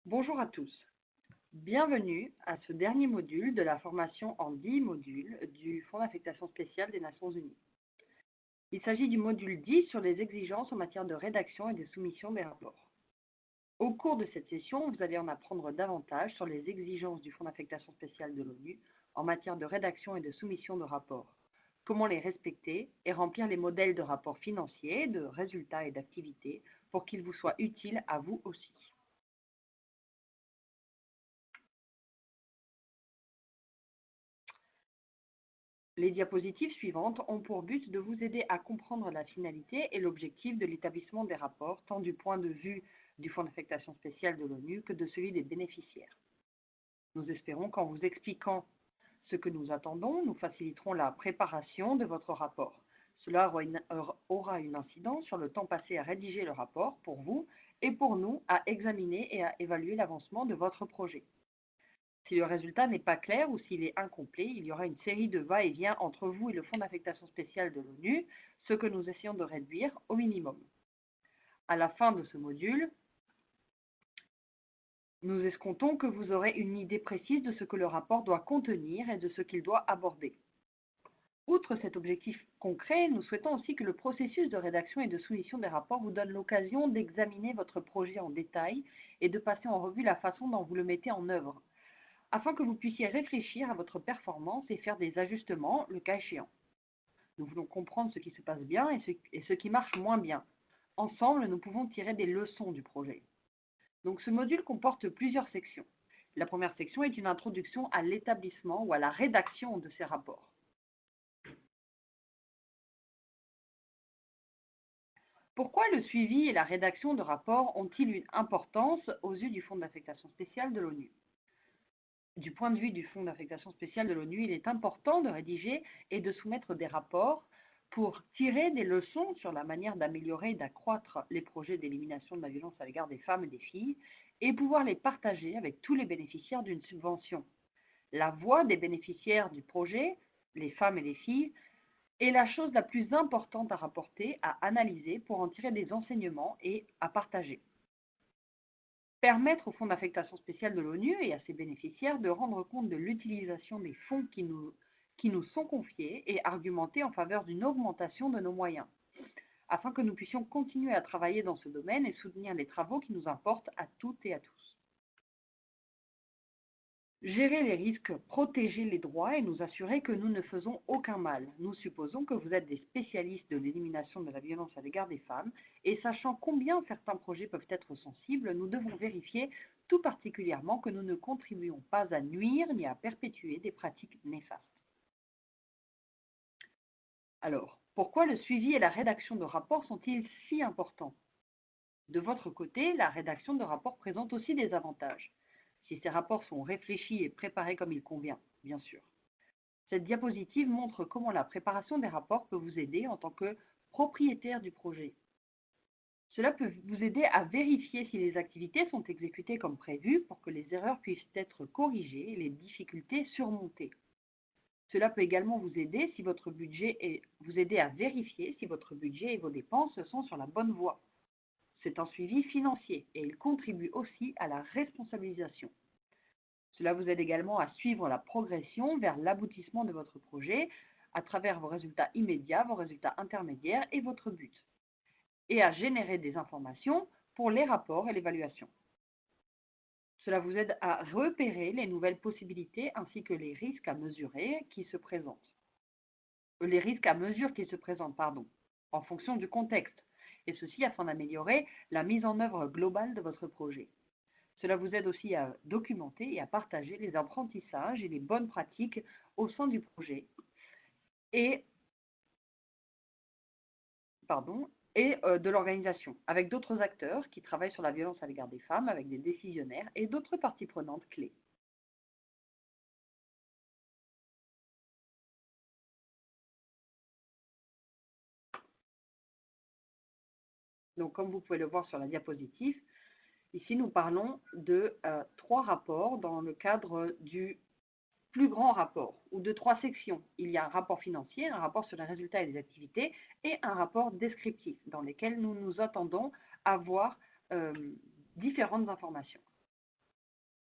Bonjour à tous, bienvenue à ce dernier module de la formation en 10 modules du Fonds d'affectation spéciale des Nations Unies. Il s'agit du module 10 sur les exigences en matière de rédaction et de soumission des rapports. Au cours de cette session, vous allez en apprendre davantage sur les exigences du Fonds d'affectation spéciale de l'ONU en matière de rédaction et de soumission de rapports, comment les respecter et remplir les modèles de rapports financiers, de résultats et d'activités pour qu'ils vous soient utiles à vous aussi. Les diapositives suivantes ont pour but de vous aider à comprendre la finalité et l'objectif de l'établissement des rapports, tant du point de vue du Fonds d'affectation spéciale de l'ONU que de celui des bénéficiaires. Nous espérons qu'en vous expliquant ce que nous attendons, nous faciliterons la préparation de votre rapport. Cela aura une incidence sur le temps passé à rédiger le rapport pour vous et pour nous à examiner et à évaluer l'avancement de votre projet. Si le résultat n'est pas clair ou s'il est incomplet, il y aura une série de va-et-vient entre vous et le Fonds d'affectation spéciale de l'ONU, ce que nous essayons de réduire au minimum. À la fin de ce module, nous escomptons que vous aurez une idée précise de ce que le rapport doit contenir et de ce qu'il doit aborder. Outre cet objectif concret, nous souhaitons aussi que le processus de rédaction et de soumission des rapports vous donne l'occasion d'examiner votre projet en détail et de passer en revue la façon dont vous le mettez en œuvre, afin que vous puissiez réfléchir à votre performance et faire des ajustements le cas échéant. Nous voulons comprendre ce qui se passe bien et ce qui marche moins bien. Ensemble, nous pouvons tirer des leçons du projet. Donc ce module comporte plusieurs sections. La première section est une introduction à l'établissement ou à la rédaction de ces rapports. Pourquoi le suivi et la rédaction de rapports ont-ils une importance aux yeux du Fonds d'affectation spéciale de l'ONU ? Du point de vue du Fonds d'affectation spéciale de l'ONU, il est important de rédiger et de soumettre des rapports pour tirer des leçons sur la manière d'améliorer et d'accroître les projets d'élimination de la violence à l'égard des femmes et des filles et pouvoir les partager avec tous les bénéficiaires d'une subvention. La voix des bénéficiaires du projet, les femmes et les filles, est la chose la plus importante à rapporter, à analyser pour en tirer des enseignements et à partager. Permettre au Fonds d'affectation spéciale de l'ONU et à ses bénéficiaires de rendre compte de l'utilisation des fonds qui nous sont confiés et argumenter en faveur d'une augmentation de nos moyens, afin que nous puissions continuer à travailler dans ce domaine et soutenir les travaux qui nous importent à toutes et à tous. Gérer les risques, protéger les droits et nous assurer que nous ne faisons aucun mal. Nous supposons que vous êtes des spécialistes de l'élimination de la violence à l'égard des femmes et sachant combien certains projets peuvent être sensibles, nous devons vérifier tout particulièrement que nous ne contribuons pas à nuire ni à perpétuer des pratiques néfastes. Alors, pourquoi le suivi et la rédaction de rapports sont-ils si importants ? De votre côté, la rédaction de rapports présente aussi des avantages, si ces rapports sont réfléchis et préparés comme il convient, bien sûr. Cette diapositive montre comment la préparation des rapports peut vous aider en tant que propriétaire du projet. Cela peut vous aider à vérifier si les activités sont exécutées comme prévu pour que les erreurs puissent être corrigées et les difficultés surmontées. Cela peut également vous aider à vérifier si votre budget et vos dépenses sont sur la bonne voie. C'est un suivi financier et il contribue aussi à la responsabilisation. Cela vous aide également à suivre la progression vers l'aboutissement de votre projet à travers vos résultats immédiats, vos résultats intermédiaires et votre but, et à générer des informations pour les rapports et l'évaluation. Cela vous aide à repérer les nouvelles possibilités ainsi que les risques à mesurer qui se présentent. Les risques à mesure qui se présentent, en fonction du contexte, et ceci afin d'améliorer la mise en œuvre globale de votre projet. Cela vous aide aussi à documenter et à partager les apprentissages et les bonnes pratiques au sein du projet et, de l'organisation, avec d'autres acteurs qui travaillent sur la violence à l'égard des femmes, avec des décisionnaires et d'autres parties prenantes clés. Donc, comme vous pouvez le voir sur la diapositive, ici nous parlons de 3 rapports dans le cadre du plus grand rapport, ou de 3 sections. Il y a un rapport financier, un rapport sur les résultats et les activités, et un rapport descriptif, dans lesquels nous nous attendons à voir différentes informations.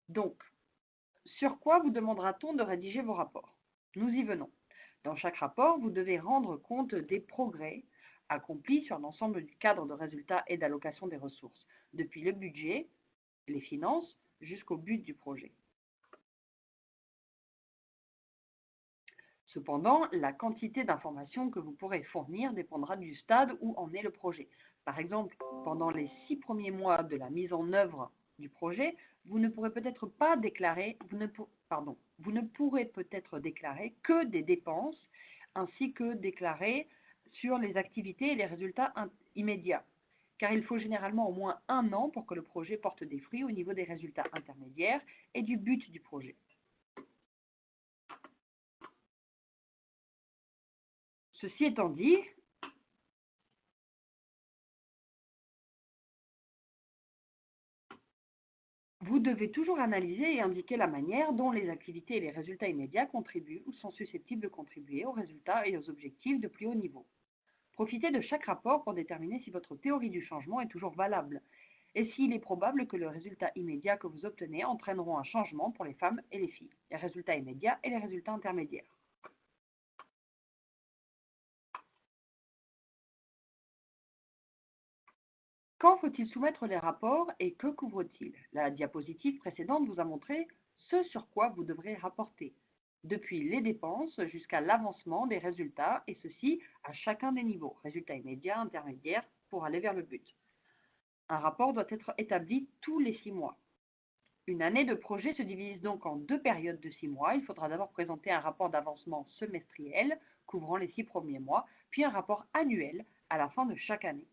Donc, sur quoi vous demandera-t-on de rédiger vos rapports? Nous y venons. Dans chaque rapport, vous devez rendre compte des progrès accomplis sur l'ensemble du cadre de résultats et d'allocation des ressources, depuis le budget, les finances, jusqu'au but du projet. Cependant, la quantité d'informations que vous pourrez fournir dépendra du stade où en est le projet. Par exemple, pendant les 6 premiers mois de la mise en œuvre du projet, vous ne pourrez peut-être pas déclarer, vous ne pourrez peut-être déclarer que des dépenses, ainsi que déclarer sur les activités et les résultats immédiats. Car il faut généralement au moins 1 an pour que le projet porte des fruits au niveau des résultats intermédiaires et du but du projet. Ceci étant dit, vous devez toujours analyser et indiquer la manière dont les activités et les résultats immédiats contribuent ou sont susceptibles de contribuer aux résultats et aux objectifs de plus haut niveau. Profitez de chaque rapport pour déterminer si votre théorie du changement est toujours valable et s'il est probable que les résultats immédiats que vous obtenez entraîneront un changement pour les femmes et les filles, les résultats immédiats et les résultats intermédiaires. Quand faut-il soumettre les rapports et que couvre-t-il? La diapositive précédente vous a montré ce sur quoi vous devrez rapporter, depuis les dépenses jusqu'à l'avancement des résultats, et ceci à chacun des niveaux, résultats immédiats, intermédiaires, pour aller vers le but. Un rapport doit être établi tous les 6 mois. Une année de projet se divise donc en 2 périodes de 6 mois. Il faudra d'abord présenter un rapport d'avancement semestriel couvrant les 6 premiers mois, puis un rapport annuel à la fin de chaque année.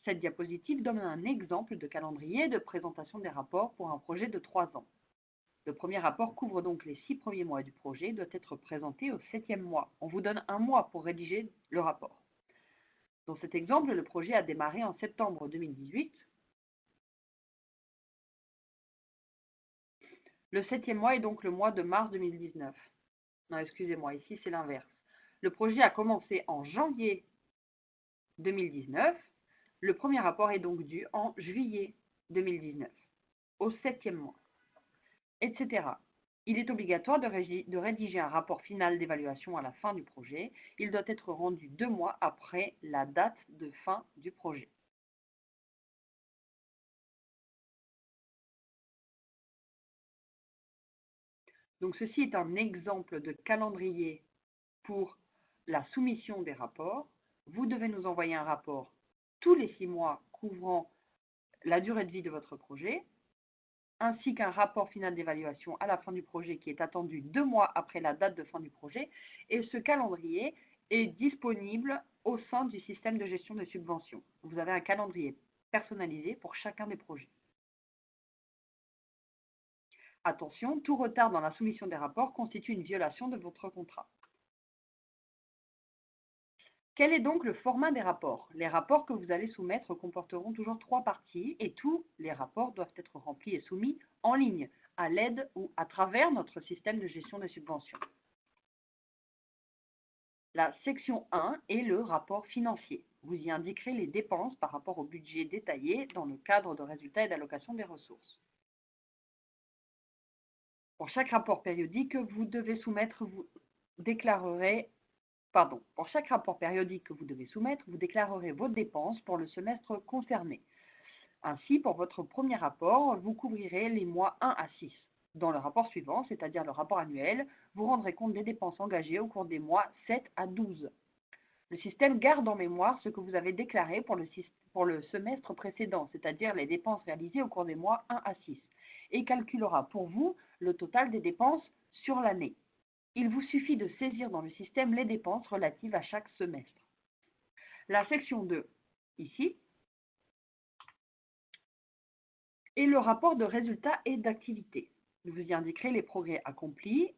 Cette diapositive donne un exemple de calendrier de présentation des rapports pour un projet de 3 ans. Le premier rapport couvre donc les 6 premiers mois du projet et doit être présenté au 7e mois. On vous donne 1 mois pour rédiger le rapport. Dans cet exemple, le projet a démarré en septembre 2018. Le 7e mois est donc le mois de mars 2019. Non, excusez-moi, ici c'est l'inverse. Le projet a commencé en janvier 2019. Le premier rapport est donc dû en juillet 2019, au 7e mois, etc. Il est obligatoire de rédiger un rapport final d'évaluation à la fin du projet. Il doit être rendu 2 mois après la date de fin du projet. Donc ceci est un exemple de calendrier pour la soumission des rapports. Vous devez nous envoyer un rapport tous les 6 mois couvrant la durée de vie de votre projet, ainsi qu'un rapport final d'évaluation à la fin du projet qui est attendu 2 mois après la date de fin du projet. Et ce calendrier est disponible au sein du système de gestion des subventions. Vous avez un calendrier personnalisé pour chacun des projets. Attention, tout retard dans la soumission des rapports constitue une violation de votre contrat. Quel est donc le format des rapports? Les rapports que vous allez soumettre comporteront toujours 3 parties et tous les rapports doivent être remplis et soumis en ligne, à l'aide ou à travers notre système de gestion des subventions. La section 1 est le rapport financier. Vous y indiquerez les dépenses par rapport au budget détaillé dans le cadre de résultats et d'allocation des ressources. Pour chaque rapport périodique que vous devez soumettre, vous déclarerez pour chaque rapport périodique que vous devez soumettre, vous déclarerez vos dépenses pour le semestre concerné. Ainsi, pour votre premier rapport, vous couvrirez les mois 1 à 6. Dans le rapport suivant, c'est-à-dire le rapport annuel, vous rendrez compte des dépenses engagées au cours des mois 7 à 12. Le système garde en mémoire ce que vous avez déclaré pour le semestre précédent, c'est-à-dire les dépenses réalisées au cours des mois 1 à 6, et calculera pour vous le total des dépenses sur l'année. Il vous suffit de saisir dans le système les dépenses relatives à chaque semestre. La section 2, ici, est le rapport de résultats et d'activité. Vous y indiquerez les progrès accomplis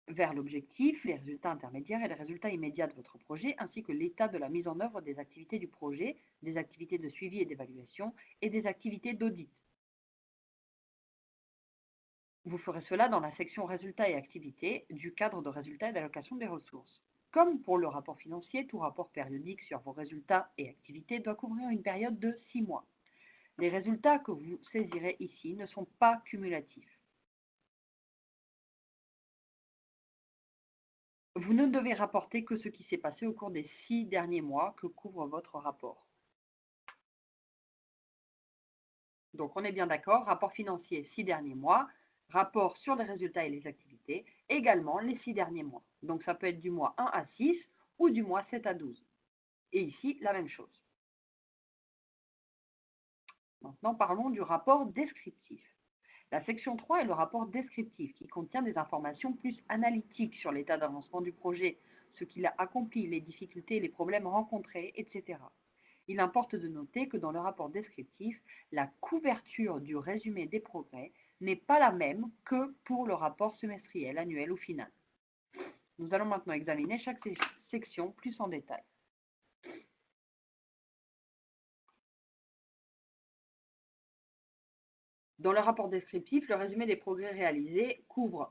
vers l'objectif, les résultats intermédiaires et les résultats immédiats de votre projet, ainsi que l'état de la mise en œuvre des activités du projet, des activités de suivi et d'évaluation et des activités d'audit. Vous ferez cela dans la section résultats et activités du cadre de résultats et d'allocation des ressources. Comme pour le rapport financier, tout rapport périodique sur vos résultats et activités doit couvrir une période de 6 mois. Les résultats que vous saisirez ici ne sont pas cumulatifs. Vous ne devez rapporter que ce qui s'est passé au cours des 6 derniers mois que couvre votre rapport. Donc, on est bien d'accord, rapport financier 6 derniers mois, rapport sur les résultats et les activités, également les 6 derniers mois. Donc, ça peut être du mois 1 à 6 ou du mois 7 à 12. Et ici, la même chose. Maintenant, parlons du rapport descriptif. La section 3 est le rapport descriptif qui contient des informations plus analytiques sur l'état d'avancement du projet, ce qu'il a accompli, les difficultés et les problèmes rencontrés, etc. Il importe de noter que dans le rapport descriptif, la couverture du résumé des progrès n'est pas la même que pour le rapport semestriel, annuel ou final. Nous allons maintenant examiner chaque section plus en détail. Dans le rapport descriptif, le résumé des progrès réalisés couvre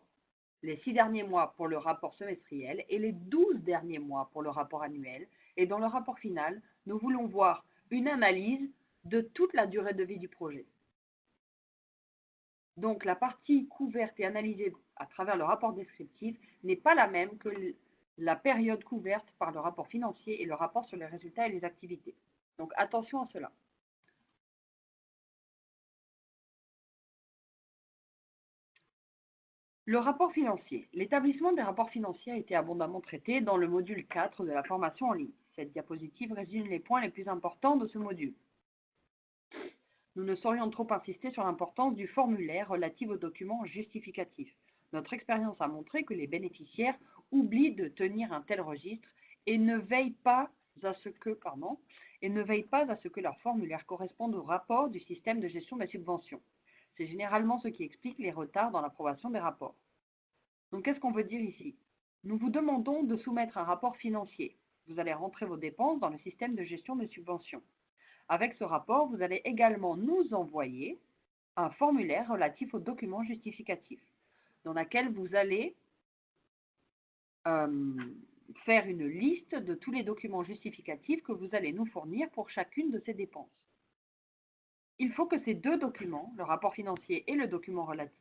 les 6 derniers mois pour le rapport semestriel et les 12 derniers mois pour le rapport annuel. Et dans le rapport final, nous voulons voir une analyse de toute la durée de vie du projet. Donc la partie couverte et analysée à travers le rapport descriptif n'est pas la même que la période couverte par le rapport financier et le rapport sur les résultats et les activités. Donc attention à cela. Le rapport financier. L'établissement des rapports financiers a été abondamment traité dans le module 4 de la formation en ligne. Cette diapositive résume les points les plus importants de ce module. Nous ne saurions trop insister sur l'importance du formulaire relatif aux documents justificatifs. Notre expérience a montré que les bénéficiaires oublient de tenir un tel registre et ne veillent pas à ce que leur formulaire corresponde au rapport du système de gestion des subventions. C'est généralement ce qui explique les retards dans l'approbation des rapports. Donc, qu'est-ce qu'on veut dire ici? Nous vous demandons de soumettre un rapport financier. Vous allez rentrer vos dépenses dans le système de gestion des subventions. Avec ce rapport, vous allez également nous envoyer un formulaire relatif aux documents justificatifs, dans lequel vous allez faire une liste de tous les documents justificatifs que vous allez nous fournir pour chacune de ces dépenses. Il faut que ces deux documents, le rapport financier et le document relatif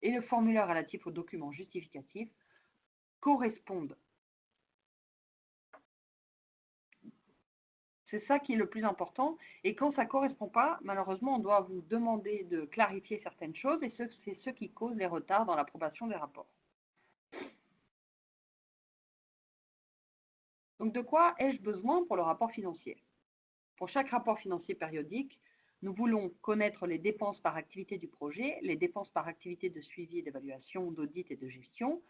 et le formulaire relatif aux documents justificatifs, correspondent. C'est ça qui est le plus important. Et quand ça ne correspond pas, malheureusement, on doit vous demander de clarifier certaines choses et c'est ce qui cause les retards dans l'approbation des rapports. Donc, de quoi ai-je besoin pour le rapport financier? Pour chaque rapport financier périodique, nous voulons connaître les dépenses par activité du projet, les dépenses par activité de suivi et d'évaluation, d'audit et de gestion,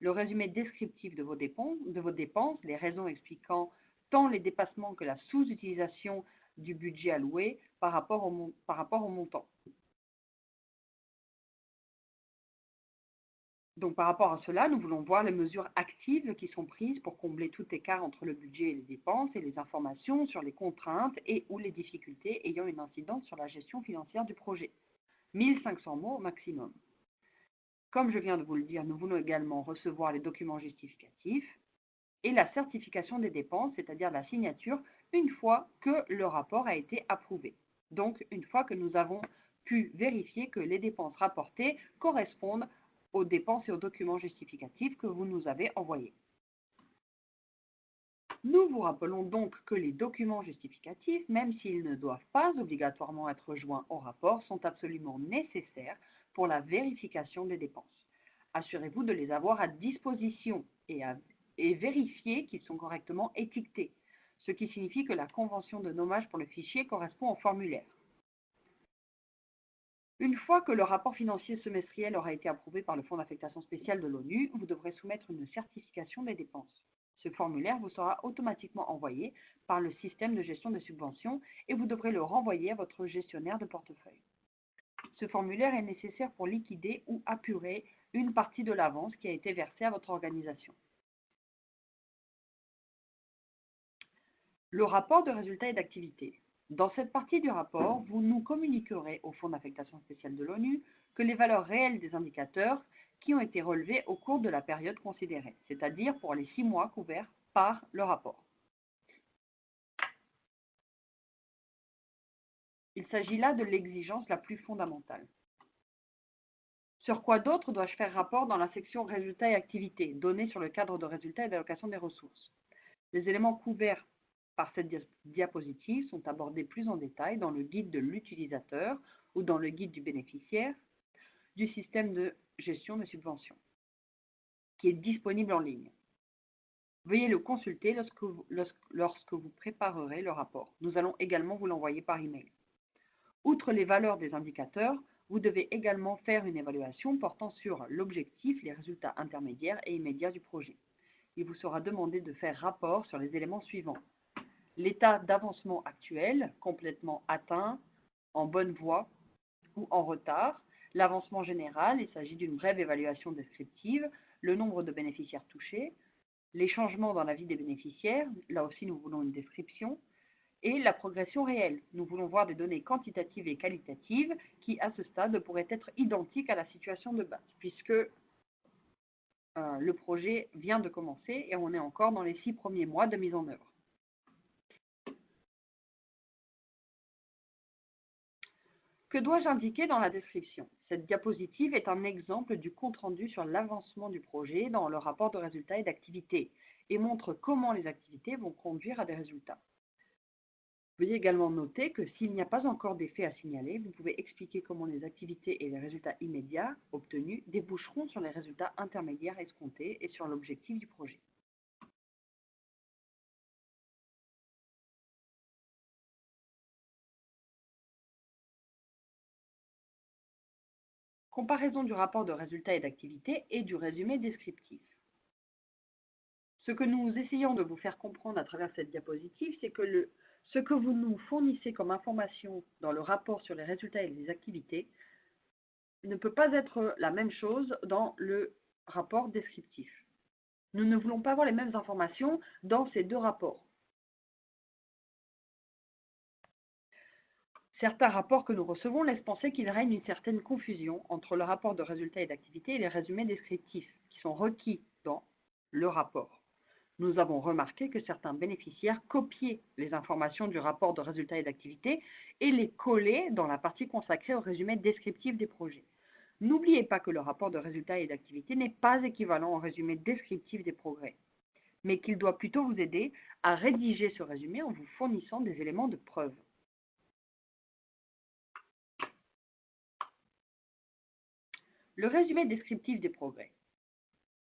le résumé descriptif de vos dépenses, les raisons expliquant tant les dépassements que la sous-utilisation du budget alloué par rapport au montant. Donc, par rapport à cela, nous voulons voir les mesures actives qui sont prises pour combler tout écart entre le budget et les dépenses et les informations sur les contraintes et ou les difficultés ayant une incidence sur la gestion financière du projet. 1500 mots au maximum. Comme je viens de vous le dire, nous voulons également recevoir les documents justificatifs et la certification des dépenses, c'est-à-dire la signature, une fois que le rapport a été approuvé. Donc, une fois que nous avons pu vérifier que les dépenses rapportées correspondent aux dépenses et aux documents justificatifs que vous nous avez envoyés. Nous vous rappelons donc que les documents justificatifs, même s'ils ne doivent pas obligatoirement être joints au rapport, sont absolument nécessaires pour la vérification des dépenses. Assurez-vous de les avoir à disposition et vérifiez qu'ils sont correctement étiquetés, ce qui signifie que la convention de nommage pour le fichier correspond au formulaire. Une fois que le rapport financier semestriel aura été approuvé par le Fonds d'affectation spéciale de l'ONU, vous devrez soumettre une certification des dépenses. Ce formulaire vous sera automatiquement envoyé par le système de gestion des subventions et vous devrez le renvoyer à votre gestionnaire de portefeuille. Ce formulaire est nécessaire pour liquider ou apurer une partie de l'avance qui a été versée à votre organisation. Le rapport de résultats et d'activité. Dans cette partie du rapport, vous nous communiquerez au Fonds d'affectation spéciale de l'ONU que les valeurs réelles des indicateurs qui ont été relevés au cours de la période considérée, c'est-à-dire pour les 6 mois couverts par le rapport. Il s'agit là de l'exigence la plus fondamentale. Sur quoi d'autre dois-je faire rapport dans la section résultats et activités, données sur le cadre de résultats et d'allocation des ressources? Les éléments couverts par cette diapositive sont abordés plus en détail dans le guide de l'utilisateur ou dans le guide du bénéficiaire du système de gestion des subventions, qui est disponible en ligne. Veuillez le consulter lorsque vous préparerez le rapport. Nous allons également vous l'envoyer par email. Outre les valeurs des indicateurs, vous devez également faire une évaluation portant sur l'objectif, les résultats intermédiaires et immédiats du projet. Il vous sera demandé de faire rapport sur les éléments suivants: l'état d'avancement actuel, complètement atteint, en bonne voie ou en retard, l'avancement général, il s'agit d'une brève évaluation descriptive, le nombre de bénéficiaires touchés, les changements dans la vie des bénéficiaires, là aussi nous voulons une description, et la progression réelle. Nous voulons voir des données quantitatives et qualitatives qui, à ce stade, pourraient être identiques à la situation de base, puisque le projet vient de commencer et on est encore dans les 6 premiers mois de mise en œuvre. Que dois-je indiquer dans la description? Cette diapositive est un exemple du compte-rendu sur l'avancement du projet dans le rapport de résultats et d'activités et montre comment les activités vont conduire à des résultats. Veuillez également noter que s'il n'y a pas encore d'effet à signaler, vous pouvez expliquer comment les activités et les résultats immédiats obtenus déboucheront sur les résultats intermédiaires escomptés et sur l'objectif du projet. Comparaison du rapport de résultats et d'activités et du résumé descriptif. Ce que nous essayons de vous faire comprendre à travers cette diapositive, c'est que ce que vous nous fournissez comme information dans le rapport sur les résultats et les activités ne peut pas être la même chose dans le rapport descriptif. Nous ne voulons pas avoir les mêmes informations dans ces deux rapports. Certains rapports que nous recevons laissent penser qu'il règne une certaine confusion entre le rapport de résultats et d'activités et les résumés descriptifs qui sont requis dans le rapport. Nous avons remarqué que certains bénéficiaires copiaient les informations du rapport de résultats et d'activités et les collaient dans la partie consacrée au résumé descriptif des projets. N'oubliez pas que le rapport de résultats et d'activités n'est pas équivalent au résumé descriptif des progrès, mais qu'il doit plutôt vous aider à rédiger ce résumé en vous fournissant des éléments de preuve. Le résumé descriptif des progrès.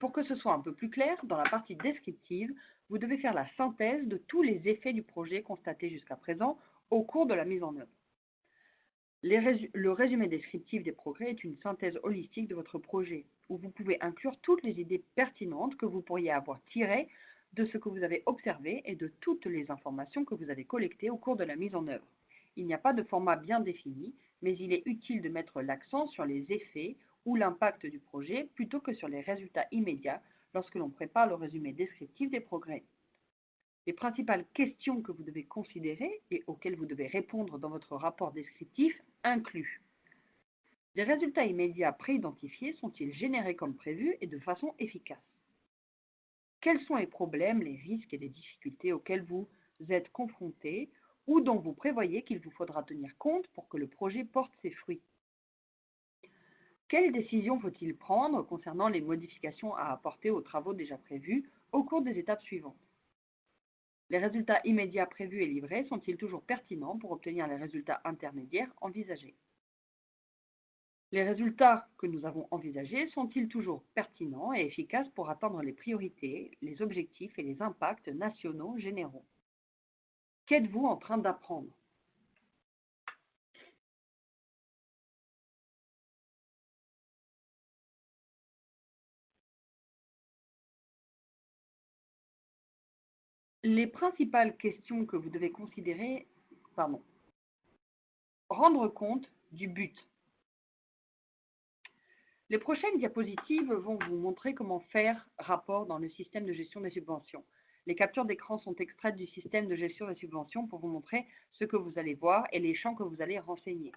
Pour que ce soit un peu plus clair, dans la partie descriptive, vous devez faire la synthèse de tous les effets du projet constatés jusqu'à présent au cours de la mise en œuvre. Le résumé descriptif des progrès est une synthèse holistique de votre projet, où vous pouvez inclure toutes les idées pertinentes que vous pourriez avoir tirées de ce que vous avez observé et de toutes les informations que vous avez collectées au cours de la mise en œuvre. Il n'y a pas de format bien défini, mais il est utile de mettre l'accent sur les effets ou l'impact du projet plutôt que sur les résultats immédiats lorsque l'on prépare le résumé descriptif des progrès. Les principales questions que vous devez considérer et auxquelles vous devez répondre dans votre rapport descriptif incluent: les résultats immédiats préidentifiés sont-ils générés comme prévu et de façon efficace? Quels sont les problèmes, les risques et les difficultés auxquels vous êtes confrontés ou dont vous prévoyez qu'il vous faudra tenir compte pour que le projet porte ses fruits? Quelles décisions faut-il prendre concernant les modifications à apporter aux travaux déjà prévus au cours des étapes suivantes? Les résultats immédiats prévus et livrés sont-ils toujours pertinents pour obtenir les résultats intermédiaires envisagés? Les résultats que nous avons envisagés sont-ils toujours pertinents et efficaces pour atteindre les priorités, les objectifs et les impacts nationaux généraux? Qu'êtes-vous en train d'apprendre? Les principales questions que vous devez considérer, rendre compte du but. Les prochaines diapositives vont vous montrer comment faire rapport dans le système de gestion des subventions. Les captures d'écran sont extraites du système de gestion des subventions pour vous montrer ce que vous allez voir et les champs que vous allez renseigner.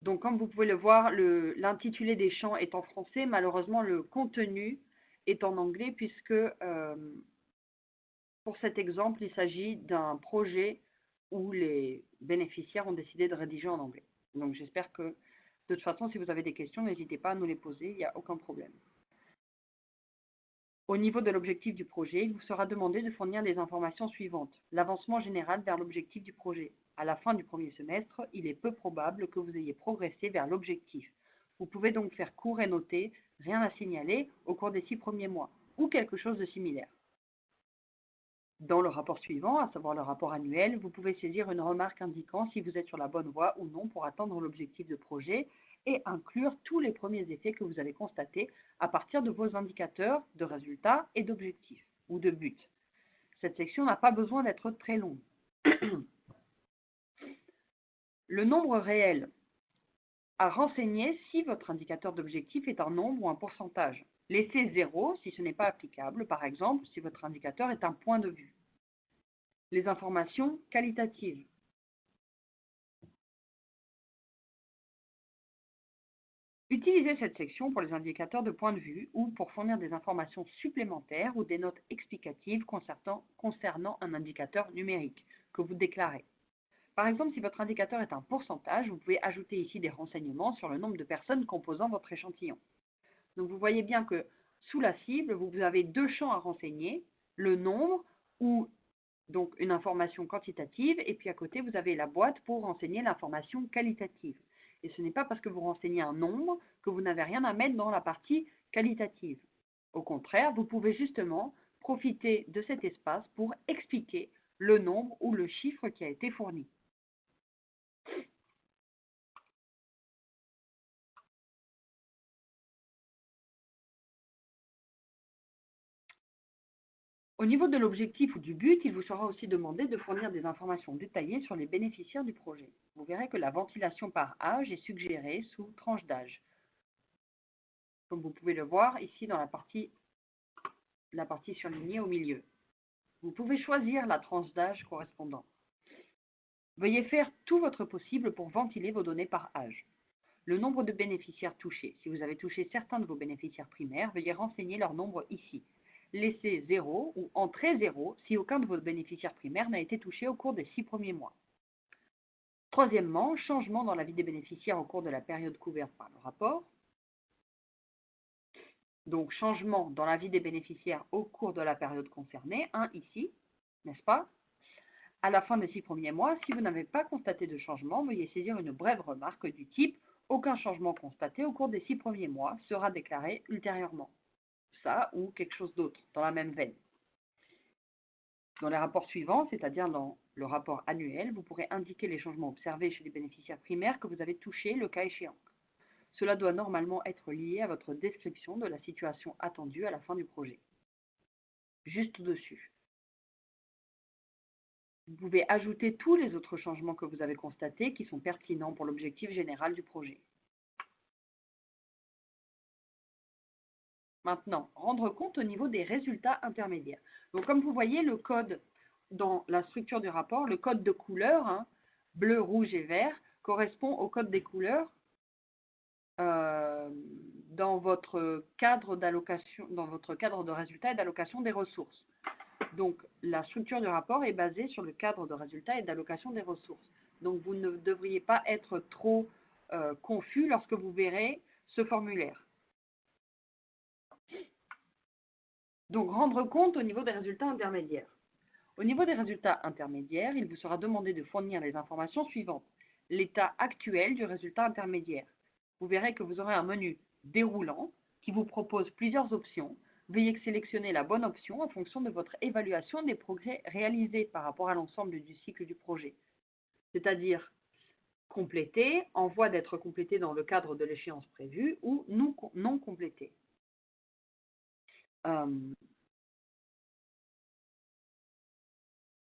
Donc, comme vous pouvez le voir, l'intitulé des champs est en français. Malheureusement, le contenu est en anglais puisque, pour cet exemple, il s'agit d'un projet où les bénéficiaires ont décidé de rédiger en anglais. Donc, j'espère que De toute façon, si vous avez des questions, n'hésitez pas à nous les poser, il n'y a aucun problème. Au niveau de l'objectif du projet, il vous sera demandé de fournir les informations suivantes. L'avancement général vers l'objectif du projet. À la fin du premier semestre, il est peu probable que vous ayez progressé vers l'objectif. Vous pouvez donc faire court et noter « rien à signaler » au cours des 6 premiers mois, ou quelque chose de similaire. Dans le rapport suivant, à savoir le rapport annuel, vous pouvez saisir une remarque indiquant si vous êtes sur la bonne voie ou non pour atteindre l'objectif de projet et inclure tous les premiers effets que vous avez constatés à partir de vos indicateurs de résultats et d'objectifs ou de buts. Cette section n'a pas besoin d'être très longue. Le nombre réel à renseigner si votre indicateur d'objectif est un nombre ou un pourcentage. Laissez 0 si ce n'est pas applicable, par exemple si votre indicateur est un point de vue. Les informations qualitatives. Utilisez cette section pour les indicateurs de point de vue ou pour fournir des informations supplémentaires ou des notes explicatives concernant un indicateur numérique que vous déclarez. Par exemple, si votre indicateur est un pourcentage, vous pouvez ajouter ici des renseignements sur le nombre de personnes composant votre échantillon. Donc vous voyez bien que sous la cible, vous avez deux champs à renseigner, le nombre ou donc une information quantitative, et puis à côté, vous avez la boîte pour renseigner l'information qualitative. Et ce n'est pas parce que vous renseignez un nombre que vous n'avez rien à mettre dans la partie qualitative. Au contraire, vous pouvez justement profiter de cet espace pour expliquer le nombre ou le chiffre qui a été fourni. Au niveau de l'objectif ou du but, il vous sera aussi demandé de fournir des informations détaillées sur les bénéficiaires du projet. Vous verrez que la ventilation par âge est suggérée sous tranche d'âge, comme vous pouvez le voir ici dans la partie surlignée au milieu. Vous pouvez choisir la tranche d'âge correspondante. Veuillez faire tout votre possible pour ventiler vos données par âge. Le nombre de bénéficiaires touchés. Si vous avez touché certains de vos bénéficiaires primaires, veuillez renseigner leur nombre ici. Laissez 0 ou entrez 0 si aucun de vos bénéficiaires primaires n'a été touché au cours des 6 premiers mois. Troisièmement, changement dans la vie des bénéficiaires au cours de la période couverte par le rapport. Donc, changement dans la vie des bénéficiaires au cours de la période concernée, ici, n'est-ce pas? À la fin des 6 premiers mois, si vous n'avez pas constaté de changement, veuillez saisir une brève remarque du type « Aucun changement constaté au cours des 6 premiers mois sera déclaré ultérieurement ». Ça ou quelque chose d'autre, dans la même veine. Dans les rapports suivants, c'est-à-dire dans le rapport annuel, vous pourrez indiquer les changements observés chez les bénéficiaires primaires que vous avez touchés, le cas échéant. Cela doit normalement être lié à votre description de la situation attendue à la fin du projet. Juste au-dessus. Vous pouvez ajouter tous les autres changements que vous avez constatés qui sont pertinents pour l'objectif général du projet. Maintenant, rendre compte au niveau des résultats intermédiaires. Donc, comme vous voyez, le code dans la structure du rapport, le code de couleur, bleu, rouge et vert, correspond au code des couleurs dans votre cadre d'allocation, dans votre cadre de résultats et d'allocation des ressources. Donc, la structure du rapport est basée sur le cadre de résultats et d'allocation des ressources. Donc, vous ne devriez pas être trop confus lorsque vous verrez ce formulaire. Donc, rendre compte au niveau des résultats intermédiaires. Au niveau des résultats intermédiaires, il vous sera demandé de fournir les informations suivantes. L'état actuel du résultat intermédiaire. Vous verrez que vous aurez un menu déroulant qui vous propose plusieurs options. Veuillez sélectionner la bonne option en fonction de votre évaluation des progrès réalisés par rapport à l'ensemble du cycle du projet. C'est-à-dire complété, en voie d'être complété dans le cadre de l'échéance prévue ou non complété.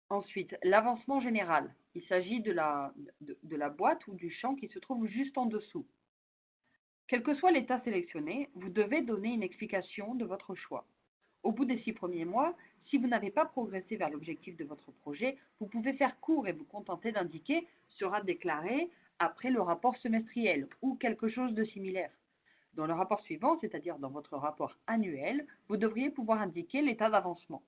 Ensuite, l'avancement général. Il s'agit de la boîte ou du champ qui se trouve juste en dessous. Quel que soit l'état sélectionné, vous devez donner une explication de votre choix. Au bout des 6 premiers mois, si vous n'avez pas progressé vers l'objectif de votre projet, vous pouvez faire court et vous contenter d'indiquer « sera déclaré après le rapport semestriel » ou quelque chose de similaire. Dans le rapport suivant, c'est-à-dire dans votre rapport annuel, vous devriez pouvoir indiquer l'état d'avancement.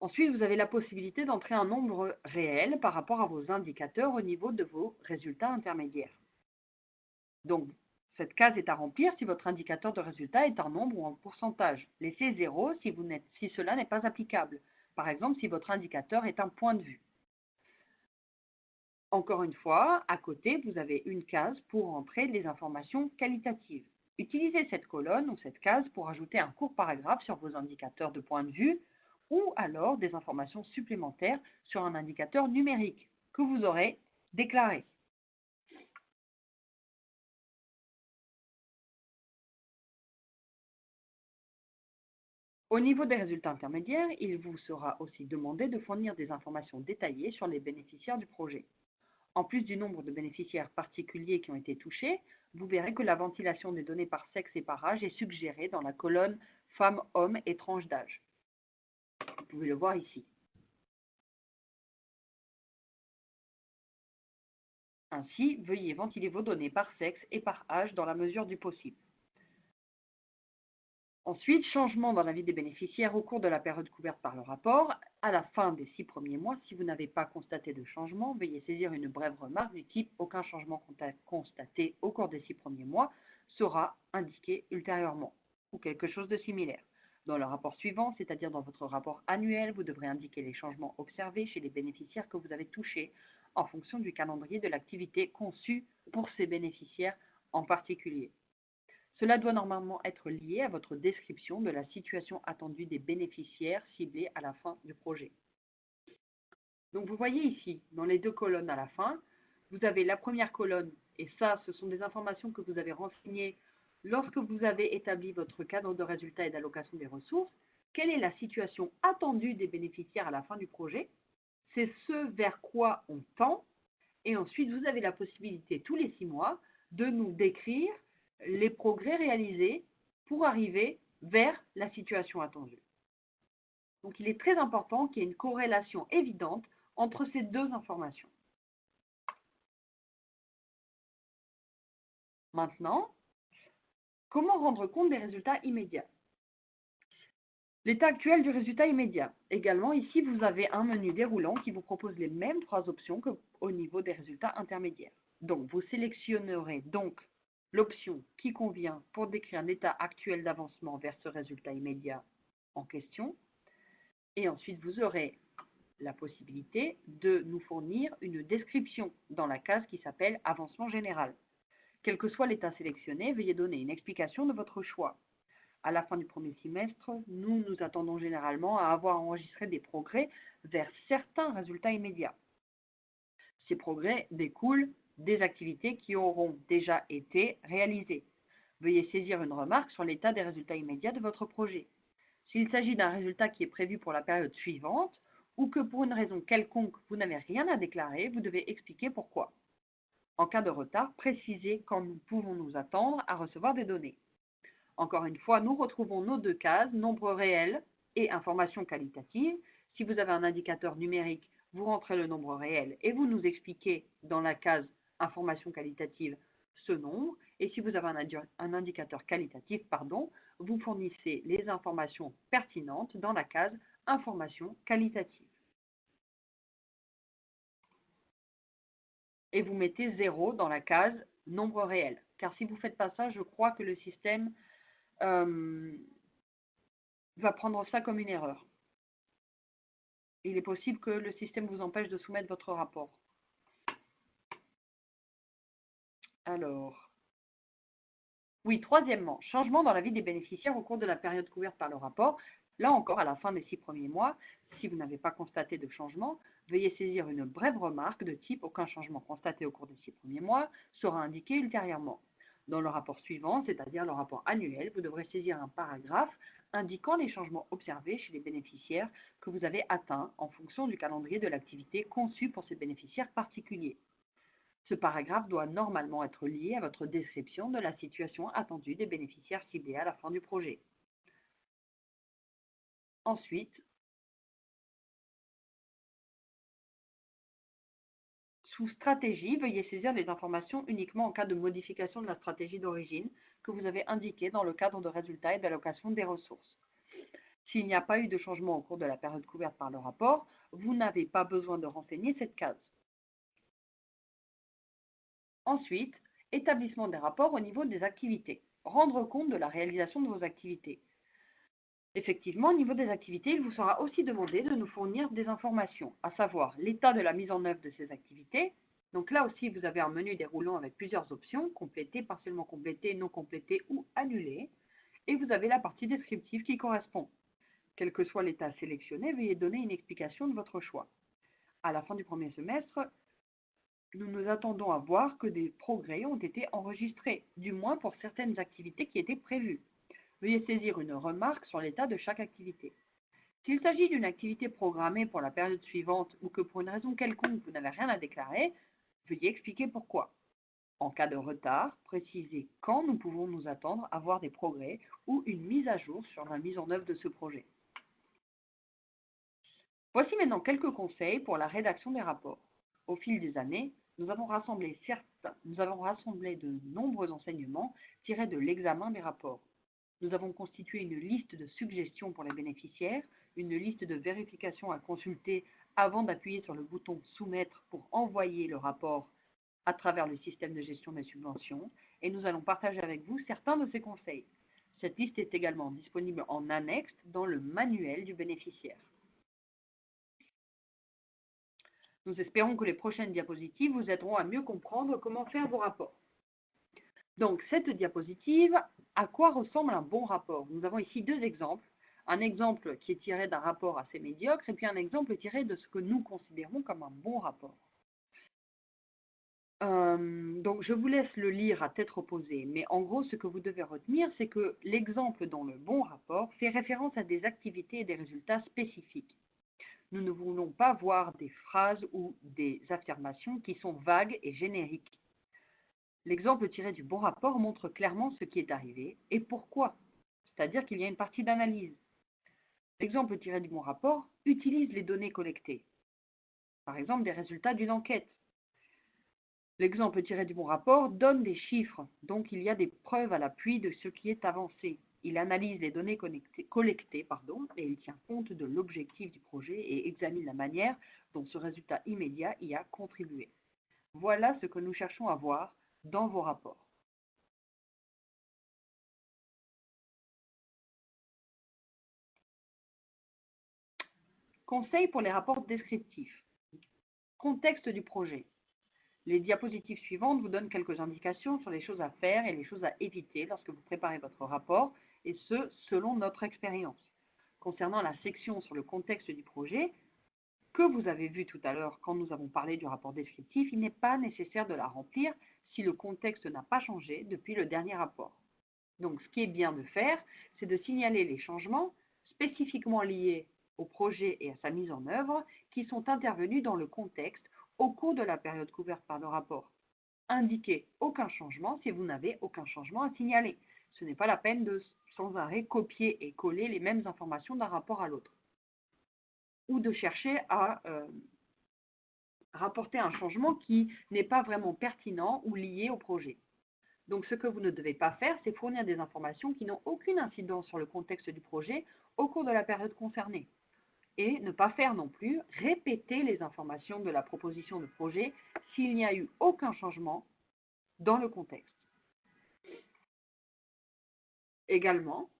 Ensuite, vous avez la possibilité d'entrer un nombre réel par rapport à vos indicateurs au niveau de vos résultats intermédiaires. Donc, cette case est à remplir si votre indicateur de résultat est en nombre ou en pourcentage. Laissez 0 si cela n'est pas applicable. Par exemple, si votre indicateur est un point de vue. Encore une fois, à côté, vous avez une case pour entrer les informations qualitatives. Utilisez cette colonne ou cette case pour ajouter un court paragraphe sur vos indicateurs de point de vue ou alors des informations supplémentaires sur un indicateur numérique que vous aurez déclaré. Au niveau des résultats intermédiaires, il vous sera aussi demandé de fournir des informations détaillées sur les bénéficiaires du projet. En plus du nombre de bénéficiaires particuliers qui ont été touchés, vous verrez que la ventilation des données par sexe et par âge est suggérée dans la colonne femmes, hommes et tranches d'âge. Vous pouvez le voir ici. Ainsi, veuillez ventiler vos données par sexe et par âge dans la mesure du possible. Ensuite, changement dans la vie des bénéficiaires au cours de la période couverte par le rapport. À la fin des 6 premiers mois, si vous n'avez pas constaté de changement, veuillez saisir une brève remarque du type « Aucun changement constaté au cours des 6 premiers mois sera indiqué ultérieurement » ou quelque chose de similaire. Dans le rapport suivant, c'est-à-dire dans votre rapport annuel, vous devrez indiquer les changements observés chez les bénéficiaires que vous avez touchés en fonction du calendrier de l'activité conçu pour ces bénéficiaires en particulier. Cela doit normalement être lié à votre description de la situation attendue des bénéficiaires ciblés à la fin du projet. Donc vous voyez ici, dans les deux colonnes à la fin, vous avez la première colonne, et ça, ce sont des informations que vous avez renseignées lorsque vous avez établi votre cadre de résultats et d'allocation des ressources. Quelle est la situation attendue des bénéficiaires à la fin du projet? C'est ce vers quoi on tend. Et ensuite, vous avez la possibilité tous les 6 mois de nous décrire les progrès réalisés pour arriver vers la situation attendue. Donc, il est très important qu'il y ait une corrélation évidente entre ces deux informations. Maintenant, comment rendre compte des résultats immédiats? L'état actuel du résultat immédiat. Également, ici, vous avez un menu déroulant qui vous propose les mêmes 3 options qu'au niveau des résultats intermédiaires. Donc, vous sélectionnerez donc l'option qui convient pour décrire l'état actuel d'avancement vers ce résultat immédiat en question. Et ensuite, vous aurez la possibilité de nous fournir une description dans la case qui s'appelle « Avancement général ». Quel que soit l'état sélectionné, veuillez donner une explication de votre choix. À la fin du premier semestre, nous nous attendons généralement à avoir enregistré des progrès vers certains résultats immédiats. Ces progrès découlent des activités qui auront déjà été réalisées. Veuillez saisir une remarque sur l'état des résultats immédiats de votre projet. S'il s'agit d'un résultat qui est prévu pour la période suivante ou que pour une raison quelconque vous n'avez rien à déclarer, vous devez expliquer pourquoi. En cas de retard, précisez quand nous pouvons nous attendre à recevoir des données. Encore une fois, nous retrouvons nos deux cases, nombre réel et information qualitative. Si vous avez un indicateur numérique, vous rentrez le nombre réel et vous nous expliquez dans la case information qualitative ce nombre. Et si vous avez un indicateur qualitatif, vous fournissez les informations pertinentes dans la case information qualitative. Et vous mettez 0 dans la case nombre réel. Car si vous ne faites pas ça, je crois que le système va prendre ça comme une erreur. Il est possible que le système vous empêche de soumettre votre rapport. Alors, oui, troisièmement, changement dans la vie des bénéficiaires au cours de la période couverte par le rapport. Là encore, à la fin des 6 premiers mois, si vous n'avez pas constaté de changement, veuillez saisir une brève remarque de type « Aucun changement constaté au cours des 6 premiers mois sera indiqué ultérieurement ». Dans le rapport suivant, c'est-à-dire le rapport annuel, vous devrez saisir un paragraphe indiquant les changements observés chez les bénéficiaires que vous avez atteints en fonction du calendrier de l'activité conçu pour ces bénéficiaires particuliers. Ce paragraphe doit normalement être lié à votre description de la situation attendue des bénéficiaires ciblés à la fin du projet. Ensuite, sous stratégie, veuillez saisir les informations uniquement en cas de modification de la stratégie d'origine que vous avez indiquée dans le cadre de résultats et d'allocation des ressources. S'il n'y a pas eu de changement au cours de la période couverte par le rapport, vous n'avez pas besoin de renseigner cette case. Ensuite, Établissement des rapports au niveau des activités. Rendre compte de la réalisation de vos activités. Effectivement, au niveau des activités, il vous sera aussi demandé de nous fournir des informations, à savoir l'état de la mise en œuvre de ces activités. Donc là aussi, vous avez un menu déroulant avec plusieurs options, compléter, partiellement compléter, non compléter ou annuler. Et vous avez la partie descriptive qui correspond. Quel que soit l'état sélectionné, veuillez donner une explication de votre choix. À la fin du premier semestre, nous nous attendons à voir que des progrès ont été enregistrés, du moins pour certaines activités qui étaient prévues. Veuillez saisir une remarque sur l'état de chaque activité. S'il s'agit d'une activité programmée pour la période suivante ou que pour une raison quelconque vous n'avez rien à déclarer, veuillez expliquer pourquoi. En cas de retard, précisez quand nous pouvons nous attendre à voir des progrès ou une mise à jour sur la mise en œuvre de ce projet. Voici maintenant quelques conseils pour la rédaction des rapports. Au fil des années, nous avons rassemblé de nombreux enseignements tirés de l'examen des rapports. Nous avons constitué une liste de suggestions pour les bénéficiaires, une liste de vérifications à consulter avant d'appuyer sur le bouton « Soumettre » pour envoyer le rapport à travers le système de gestion des subventions, et nous allons partager avec vous certains de ces conseils. Cette liste est également disponible en annexe dans le manuel du bénéficiaire. Nous espérons que les prochaines diapositives vous aideront à mieux comprendre comment faire vos rapports. Donc, cette diapositive, à quoi ressemble un bon rapport? Nous avons ici deux exemples. Un exemple qui est tiré d'un rapport assez médiocre et puis un exemple tiré de ce que nous considérons comme un bon rapport. Donc, je vous laisse le lire à tête reposée, mais en gros, ce que vous devez retenir, c'est que l'exemple dans le bon rapport fait référence à des activités et des résultats spécifiques. Nous ne voulons pas voir des phrases ou des affirmations qui sont vagues et génériques. L'exemple tiré du bon rapport montre clairement ce qui est arrivé et pourquoi, c'est-à-dire qu'il y a une partie d'analyse. L'exemple tiré du bon rapport utilise les données collectées, par exemple des résultats d'une enquête. L'exemple tiré du bon rapport donne des chiffres, donc il y a des preuves à l'appui de ce qui est avancé. Il analyse les données collectées et il tient compte de l'objectif du projet et examine la manière dont ce résultat immédiat y a contribué. Voilà ce que nous cherchons à voir dans vos rapports. Conseils pour les rapports descriptifs. Contexte du projet. Les diapositives suivantes vous donnent quelques indications sur les choses à faire et les choses à éviter lorsque vous préparez votre rapport, et ce, selon notre expérience. Concernant la section sur le contexte du projet, que vous avez vu tout à l'heure quand nous avons parlé du rapport descriptif, il n'est pas nécessaire de la remplir si le contexte n'a pas changé depuis le dernier rapport. Donc, ce qui est bien de faire, c'est de signaler les changements spécifiquement liés au projet et à sa mise en œuvre qui sont intervenus dans le contexte au cours de la période couverte par le rapport. Indiquez aucun changement si vous n'avez aucun changement à signaler. Ce n'est pas la peine de sans arrêt copier et coller les mêmes informations d'un rapport à l'autre. Ou de chercher à rapporter un changement qui n'est pas vraiment pertinent ou lié au projet. Donc, ce que vous ne devez pas faire, c'est fournir des informations qui n'ont aucune incidence sur le contexte du projet au cours de la période concernée. Et ne pas faire non plus répéter les informations de la proposition de projet s'il n'y a eu aucun changement dans le contexte. Également,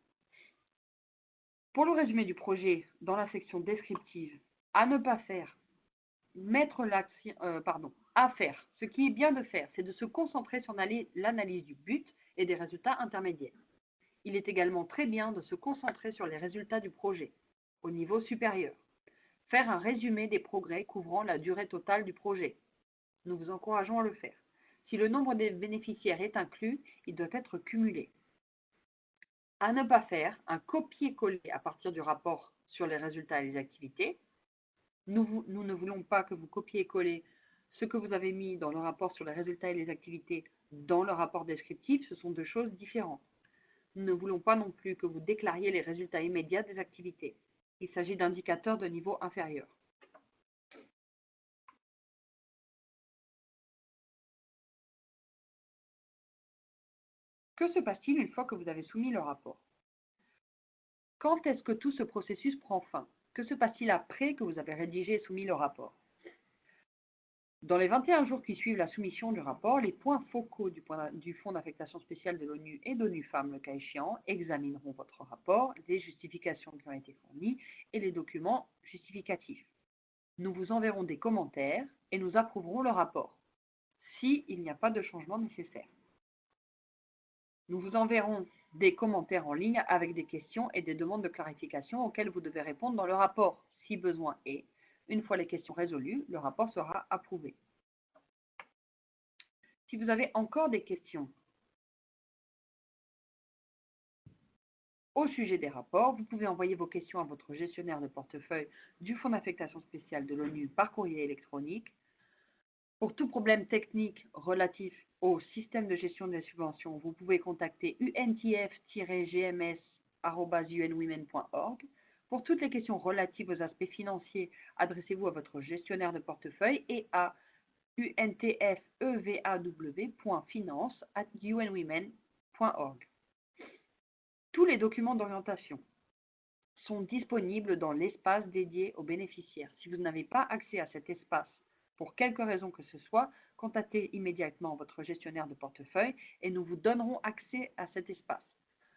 pour le résumé du projet dans la section descriptive, à ne pas faire, à faire. Ce qui est bien de faire, c'est de se concentrer sur l'analyse du but et des résultats intermédiaires. Il est également très bien de se concentrer sur les résultats du projet, au niveau supérieur. Faire un résumé des progrès couvrant la durée totale du projet. Nous vous encourageons à le faire. Si le nombre des bénéficiaires est inclus, il doit être cumulé. À ne pas faire, un copier-coller à partir du rapport sur les résultats et les activités. Nous ne voulons pas que vous copiez-collez ce que vous avez mis dans le rapport sur les résultats et les activités dans le rapport descriptif. Ce sont deux choses différentes. Nous ne voulons pas non plus que vous déclariez les résultats immédiats des activités. Il s'agit d'indicateurs de niveau inférieur. Que se passe-t-il une fois que vous avez soumis le rapport? Quand est-ce que tout ce processus prend fin? Que se passe-t-il après que vous avez rédigé et soumis le rapport? Dans les 21 jours qui suivent la soumission du rapport, les points focaux du Fonds d'affectation spéciale de l'ONU et d'ONU Femmes, le cas échéant, examineront votre rapport, les justifications qui ont été fournies et les documents justificatifs. Nous vous enverrons des commentaires et nous approuverons le rapport, s'il n'y a pas de changement nécessaire. Nous vous enverrons des commentaires en ligne avec des questions et des demandes de clarification auxquelles vous devez répondre dans le rapport, si besoin est. Une fois les questions résolues, le rapport sera approuvé. Si vous avez encore des questions au sujet des rapports, vous pouvez envoyer vos questions à votre gestionnaire de portefeuille du Fonds d'affectation spéciale de l'ONU par courrier électronique. Pour tout problème technique relatif au système de gestion des subventions, vous pouvez contacter untf-gms@unwomen.org. Pour toutes les questions relatives aux aspects financiers, adressez-vous à votre gestionnaire de portefeuille et à untfevaw.finance@unwomen.org. Tous les documents d'orientation sont disponibles dans l'espace dédié aux bénéficiaires. Si vous n'avez pas accès à cet espace, pour quelque raison que ce soit, contactez immédiatement votre gestionnaire de portefeuille et nous vous donnerons accès à cet espace.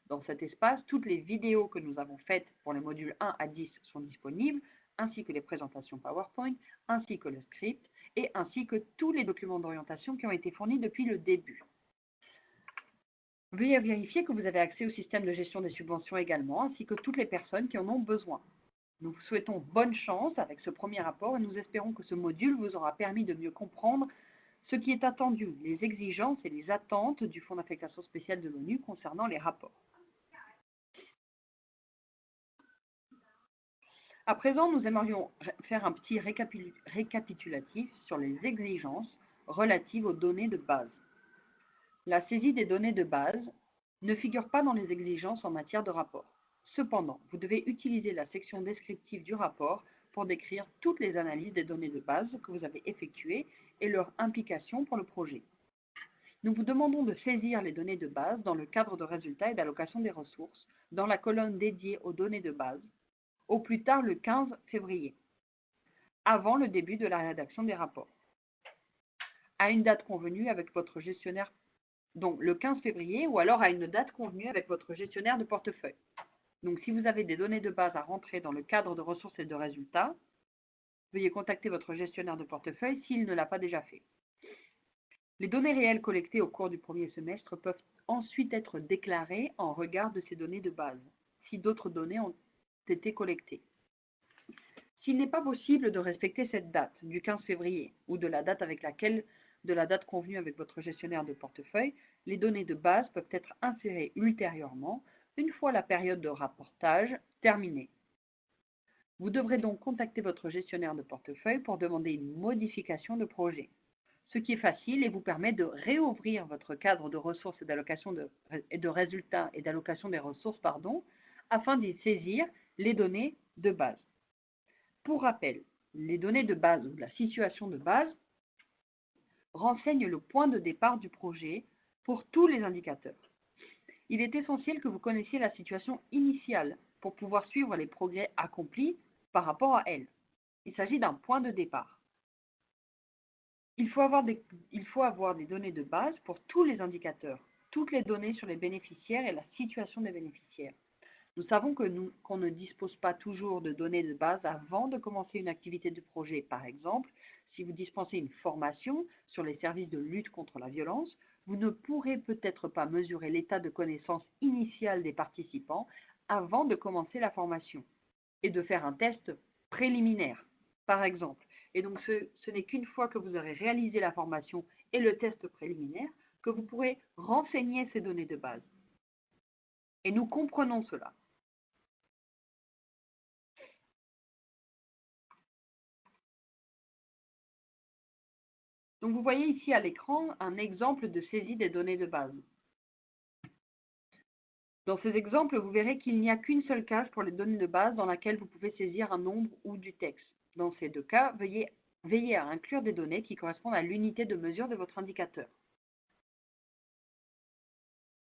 Dans cet espace, toutes les vidéos que nous avons faites pour les modules 1 à 10 sont disponibles, ainsi que les présentations PowerPoint, ainsi que le script, et ainsi que tous les documents d'orientation qui ont été fournis depuis le début. Veuillez vérifier que vous avez accès au système de gestion des subventions également, ainsi que toutes les personnes qui en ont besoin. Nous vous souhaitons bonne chance avec ce premier rapport et nous espérons que ce module vous aura permis de mieux comprendre ce qui est attendu, les exigences et les attentes du Fonds d'affectation spéciale de l'ONU concernant les rapports. À présent, nous aimerions faire un petit récapitulatif sur les exigences relatives aux données de base. La saisie des données de base ne figure pas dans les exigences en matière de rapport. Cependant, vous devez utiliser la section descriptive du rapport pour décrire toutes les analyses des données de base que vous avez effectuées et leur implication pour le projet. Nous vous demandons de saisir les données de base dans le cadre de résultats et d'allocation des ressources dans la colonne dédiée aux données de base, au plus tard le 15 février, avant le début de la rédaction des rapports, à une date convenue avec votre gestionnaire, donc le 15 février, ou alors à une date convenue avec votre gestionnaire de portefeuille. Donc si vous avez des données de base à rentrer dans le cadre de ressources et de résultats, veuillez contacter votre gestionnaire de portefeuille s'il ne l'a pas déjà fait. Les données réelles collectées au cours du premier semestre peuvent ensuite être déclarées en regard de ces données de base, si d'autres données ont été collectées. S'il n'est pas possible de respecter cette date du 15 février ou de la date convenue avec votre gestionnaire de portefeuille, les données de base peuvent être insérées ultérieurement une fois la période de rapportage terminée. Vous devrez donc contacter votre gestionnaire de portefeuille pour demander une modification de projet, ce qui est facile et vous permet de réouvrir votre cadre de ressources et d'allocation de résultats et d'allocation des ressources, afin d'y saisir les données de base. Pour rappel, les données de base ou la situation de base renseignent le point de départ du projet pour tous les indicateurs. Il est essentiel que vous connaissiez la situation initiale pour pouvoir suivre les progrès accomplis par rapport à elle. Il s'agit d'un point de départ. Il faut avoir des données de base pour tous les indicateurs, toutes les données sur les bénéficiaires et la situation des bénéficiaires. Nous savons qu'on ne dispose pas toujours de données de base avant de commencer une activité de projet. Par exemple, si vous dispensez une formation sur les services de lutte contre la violence, vous ne pourrez peut-être pas mesurer l'état de connaissance initial des participants avant de commencer la formation et de faire un test préliminaire, par exemple. Et donc, ce n'est qu'une fois que vous aurez réalisé la formation et le test préliminaire que vous pourrez renseigner ces données de base. Et nous comprenons cela. Donc, vous voyez ici à l'écran un exemple de saisie des données de base. Dans ces exemples, vous verrez qu'il n'y a qu'une seule case pour les données de base dans laquelle vous pouvez saisir un nombre ou du texte. Dans ces deux cas, veillez à inclure des données qui correspondent à l'unité de mesure de votre indicateur.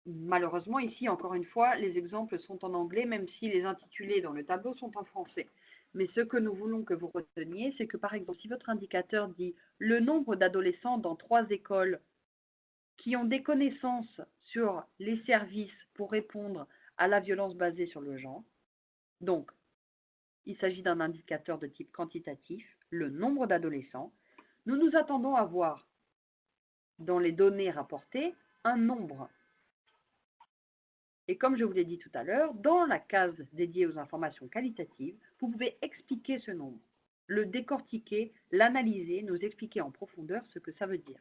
Malheureusement, ici, encore une fois, les exemples sont en anglais, même si les intitulés dans le tableau sont en français. Mais ce que nous voulons que vous reteniez, c'est que par exemple, si votre indicateur dit le nombre d'adolescents dans 3 écoles qui ont des connaissances sur les services pour répondre à la violence basée sur le genre, donc il s'agit d'un indicateur de type quantitatif, le nombre d'adolescents, nous nous attendons à voir dans les données rapportées un nombre. Et comme je vous l'ai dit tout à l'heure, dans la case dédiée aux informations qualitatives, vous pouvez expliquer ce nombre, le décortiquer, l'analyser, nous expliquer en profondeur ce que ça veut dire.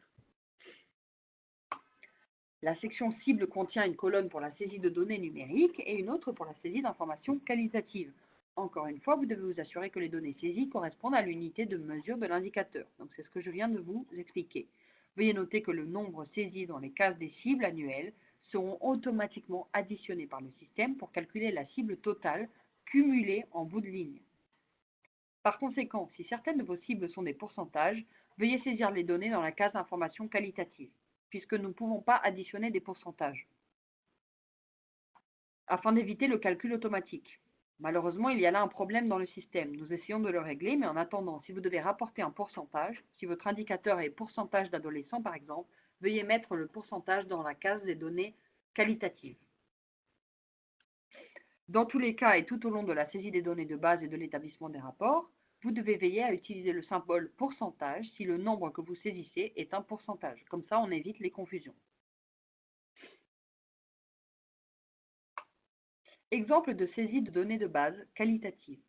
La section cible contient une colonne pour la saisie de données numériques et une autre pour la saisie d'informations qualitatives. Encore une fois, vous devez vous assurer que les données saisies correspondent à l'unité de mesure de l'indicateur. Donc c'est ce que je viens de vous expliquer. Veuillez noter que le nombre saisi dans les cases des cibles annuelles seront automatiquement additionnés par le système pour calculer la cible totale cumulée en bout de ligne. Par conséquent, si certaines de vos cibles sont des pourcentages, veuillez saisir les données dans la case information qualitative, puisque nous ne pouvons pas additionner des pourcentages, afin d'éviter le calcul automatique. Malheureusement, il y a là un problème dans le système. Nous essayons de le régler, mais en attendant, si vous devez rapporter un pourcentage, si votre indicateur est pourcentage d'adolescents par exemple, veuillez mettre le pourcentage dans la case des données qualitatives. Dans tous les cas et tout au long de la saisie des données de base et de l'établissement des rapports, vous devez veiller à utiliser le symbole pourcentage si le nombre que vous saisissez est un pourcentage. Comme ça, on évite les confusions. Exemple de saisie de données de base qualitatives.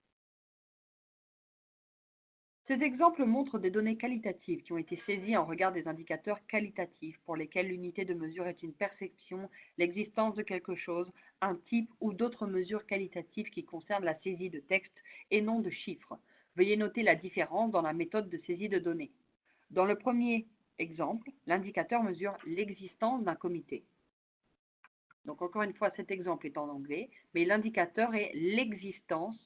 Ces exemples montrent des données qualitatives qui ont été saisies en regard des indicateurs qualitatifs pour lesquels l'unité de mesure est une perception, l'existence de quelque chose, un type ou d'autres mesures qualitatives qui concernent la saisie de texte et non de chiffres. Veuillez noter la différence dans la méthode de saisie de données. Dans le premier exemple, l'indicateur mesure l'existence d'un comité. Donc encore une fois, cet exemple est en anglais, mais l'indicateur est l'existence